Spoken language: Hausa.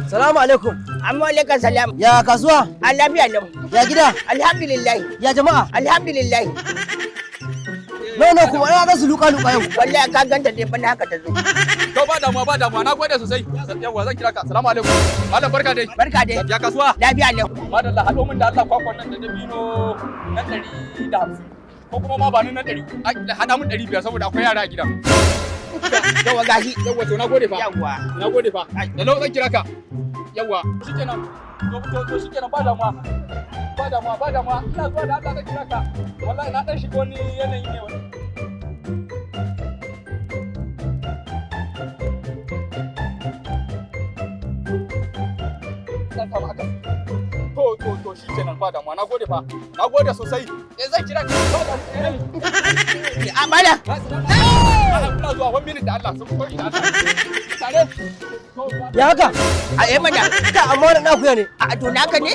Salamu alaikum. Amma alaikum salam. Ya kasuwa? A lafiya lau. Ya gida? Alhamdulillah. Ya jama'a? Alhamdulillah. Nono kuma ya ga su luka-luka yau. Wallahi ka ganta dai bana haka ta zo. To ba damuwa na gode sosai. Yawwa zan kira ka. Assalamu alaikum. Malam barka dai. Barka dai. Ya kasuwa? Lafiya lau. Madalla haɗo min da Allah kwakwan nan da dabino na 150. Ko kuma ma ba ni na 100. Haɗa min 500 saboda akwai yara a gidan. Yawa gashi. Yawwa to na gode fa. Yawa. Na gode fa. Da nawa zan kira ka? Yawwa shikenan. To shikenan ba damuwa. Ba damuwa. Ina zuwa da Allah zan kira ka. Wallahi na dan shiga wani yanayi ne wani. To shi kenan ba damuwa na gode fa na gode sosai zan kira ka A bala. ina zuwa 1 minute da Allah sun koyi da Allah tare Ya haka? A yi mana. Ka amma wannan akuya ne. A to naka ne?